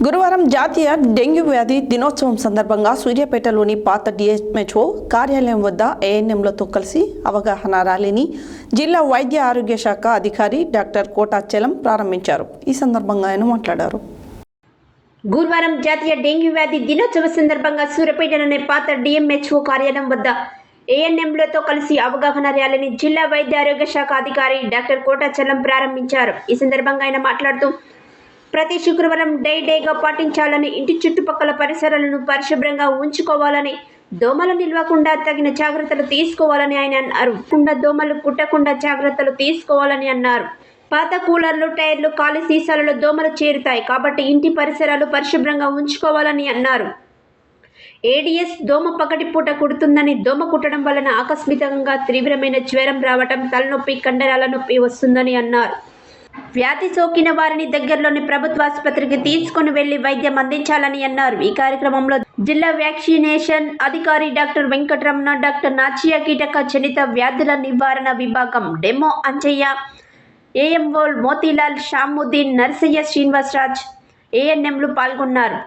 గురువారం జాతీయ డెంగ్యూ వ్యాధి దినోత్సవం సందర్భంగా సూర్యాపేటలోని పాత డిఎంహెచ్ఓ కార్యాలయం వద్ద ఏఎన్ఎంలతో కలిసి అవగాహన ర్యాలీని జిల్లా వైద్య ఆరోగ్య శాఖ అధికారి డాక్టర్ కోటా చలం ప్రారంభించారు. ఈ సందర్భంగా ఆయన మాట్లాడారు. గురువారం జాతీయ డెంగ్యూ వ్యాధి దినోత్సవ సందర్భంగా సూర్యాపేటలోని పాత డిఎంహెచ్ఓ కార్యాలయం వద్ద ఏఎన్ఎంలతో కలిసి అవగాహన ర్యాలీని జిల్లా వైద్య ఆరోగ్య శాఖ అధికారి డాక్టర్ కోటా చలం ప్రారంభించారు. ఈ సందర్భంగా ఆయన మాట్లాడుతూ ప్రతి శుక్రవారం డేగా పాటించాలని, ఇంటి చుట్టుపక్కల పరిసరాలను పరిశుభ్రంగా ఉంచుకోవాలని, దోమలు నిల్వకుండా తగిన జాగ్రత్తలు తీసుకోవాలని ఆయన అన్నారు. దోమలు కుట్టకుండా జాగ్రత్తలు తీసుకోవాలని అన్నారు. పాత కూలర్లు, టైర్లు, ఖాళీ సీసాలలో దోమలు చేరుతాయి కాబట్టి ఇంటి పరిసరాలు పరిశుభ్రంగా ఉంచుకోవాలని అన్నారు. ఏడిఎస్ దోమ పగటిపూట కుడుతుందని, దోమ కుట్టడం వలన ఆకస్మికంగా తీవ్రమైన జ్వరం రావటం, తలనొప్పి, కండరాల నొప్పి వస్తుందని అన్నారు. వ్యాధి సోకిన వారిని దగ్గరలోని ప్రభుత్వ ఆసుపత్రికి తీసుకుని వెళ్లి వైద్యం అందించాలని అన్నారు. ఈ కార్యక్రమంలో జిల్లా వ్యాక్సినేషన్ అధికారి డాక్టర్ వెంకటరమణ, డాక్టర్ నాచియా కీటక జనిత వ్యాధుల నివారణ విభాగం డెమో అంజయ్య, ఏఎంఓ మోతీలాల్, షాముద్దీన్, నర్సయ్య, శ్రీనివాసరాజ్, ఏఎన్ఎంలు పాల్గొన్నారు.